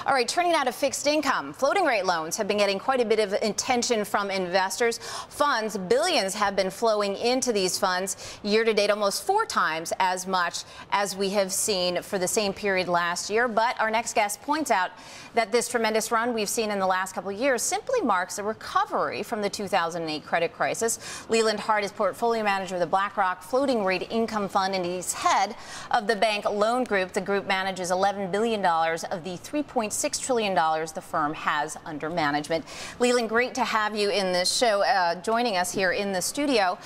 All right, turning now to fixed income. Floating rate loans have been getting quite a bit of attention from investors. Funds, billions have been flowing into these funds year to date, almost 4 times as much as we have seen for the same period last year. But our next guest points out that this tremendous run we've seen in the last couple of years simply marks a recovery from the 2008 credit crisis. Leland Hart is portfolio manager of the BlackRock Floating Rate Income Fund, and he's head of the bank loan group. The group manages $11 billion of the $3.6 trillion the firm has under management. Leland, great to have you in this show, joining us here in the studio.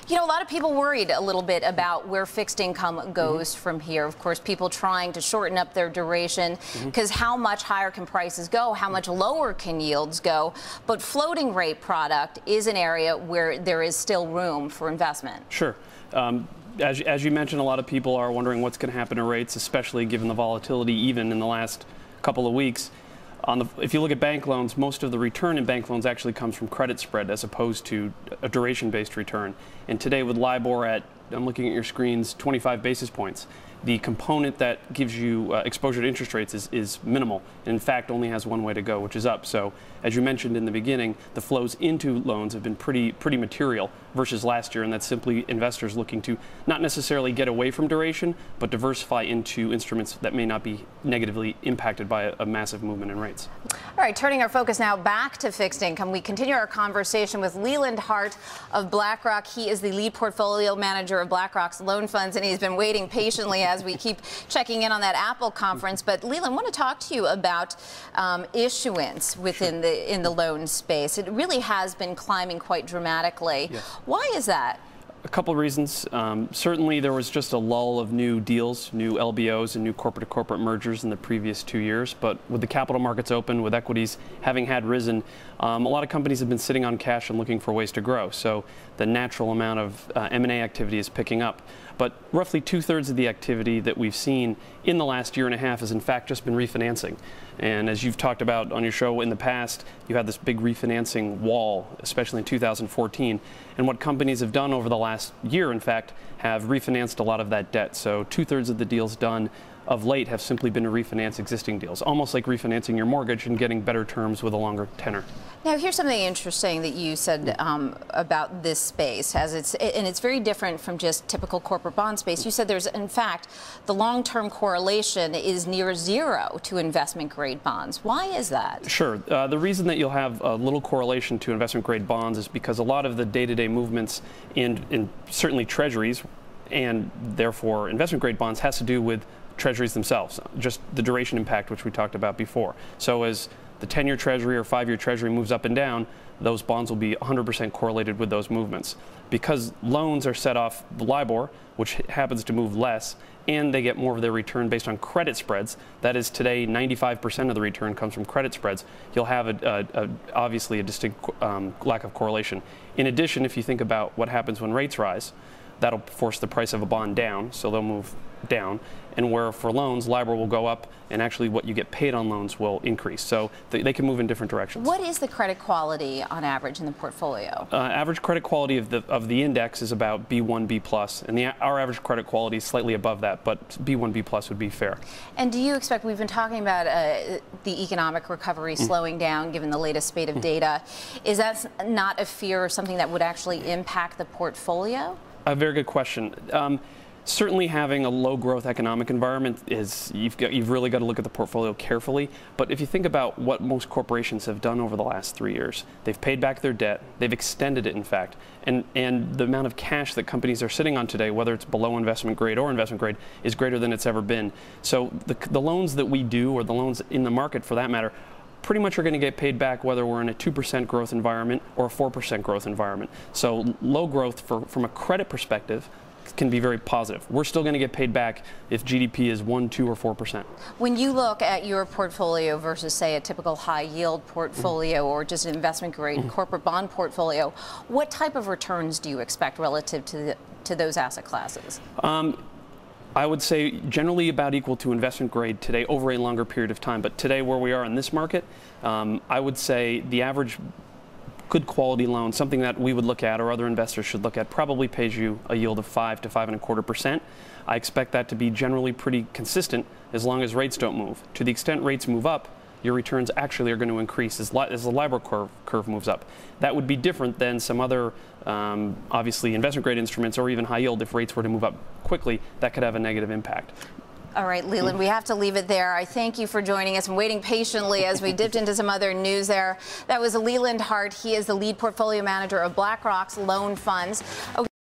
You know, a lot of people worried a little bit about where fixed income goes from here. Of course, people trying to shorten up their duration, because how much higher can prices go? How much lower can yields go? But floating rate product is an area where there is still room for investment. Sure. As you mentioned, a lot of people are wondering what's going to happen to rates, especially given the volatility even in the last couple of weeks. If you look at bank loans, most of the return in bank loans actually comes from credit spread as opposed to a duration-based return. And today with LIBOR at, I'm looking at your screens, 25 basis points, the component that gives you exposure to interest rates is minimal. And in fact, only has one way to go, which is up. So as you mentioned in the beginning, the flows into loans have been pretty material versus last year. And that's simply investors looking to not necessarily get away from duration, but diversify into instruments that may not be negatively impacted by a massive movement in rates. All right, turning our focus now back to fixed income, we continue our conversation with Leland Hart of BlackRock. He is the lead portfolio manager of BlackRock's loan funds, and he's been waiting patiently as we keep checking in on that Apple conference. But Leland, I want to talk to you about issuance within the loan space. It really has been climbing quite dramatically. Yes. Why is that? A couple of reasons. Certainly there was just a lull of new deals, new LBOs and new corporate-to-corporate mergers in the previous 2 years. But with the capital markets open, with equities having had risen, a lot of companies have been sitting on cash and looking for ways to grow. So the natural amount of M&A activity is picking up. But roughly 2/3 of the activity that we've seen in the last year and a half has in fact just been refinancing. And as you've talked about on your show in the past, you had this big refinancing wall, especially in 2014. And what companies have done over the last year, in fact, have refinanced a lot of that debt. So 2/3 of the deals done of late have simply been to refinance existing deals, almost like refinancing your mortgage and getting better terms with a longer tenor. Now, here's something interesting that you said about this space, and it's very different from just typical corporate bond space. You said there's, in fact, the long-term correlation is near zero to investment-grade bonds. Why is that? Sure. The reason that you'll have a little correlation to investment-grade bonds is because a lot of the day-to-day movements in certainly treasuries and therefore investment-grade bonds has to do with treasuries themselves, just the duration impact, which we talked about before. So as the 10-year treasury or 5-year treasury moves up and down, those bonds will be 100% correlated with those movements. Because loans are set off the LIBOR, which happens to move less, and they get more of their return based on credit spreads. That is, today 95% of the return comes from credit spreads. You'll have obviously a distinct lack of correlation. In addition, if you think about what happens when rates rise, that'll force the price of a bond down, so they'll move down. And where for loans, LIBOR will go up, and actually what you get paid on loans will increase. So they can move in different directions. What is the credit quality on average in the portfolio? Average credit quality of the index is about B1, B+, and our average credit quality is slightly above that, but B1, B+ would be fair. And do you expect, we've been talking about the economic recovery slowing down given the latest spate of data. Is that not a fear or something that would actually impact the portfolio? A very good question. Certainly having a low growth economic environment is, you've really got to look at the portfolio carefully. But if you think about what most corporations have done over the last 3 years, they've paid back their debt, they've extended it in fact, and the amount of cash that companies are sitting on today, whether it's below investment grade or investment grade, is greater than it's ever been. So the loans that we do, or the loans in the market for that matter, pretty much are going to get paid back whether we're in a 2% growth environment or a 4% growth environment. So low growth from a credit perspective can be very positive. We're still going to get paid back if GDP is 1, 2, or 4%. When you look at your portfolio versus, say, a typical high-yield portfolio or just an investment-grade corporate bond portfolio, what type of returns do you expect relative to those asset classes? I would say generally about equal to investment grade today over a longer period of time. But today, where we are in this market, I would say the average good quality loan, something that we would look at or other investors should look at, probably pays you a yield of 5 to 5.25%. I expect that to be generally pretty consistent as long as rates don't move. To the extent rates move up, your returns actually are going to increase as the LIBOR curve moves up. That would be different than some other, obviously, investment-grade instruments or even high yield. If rates were to move up quickly, that could have a negative impact. All right, Leland, we have to leave it there. I thank you for joining us and waiting patiently as we dipped into some other news there. That was Leland Hart. He is the lead portfolio manager of BlackRock's loan funds.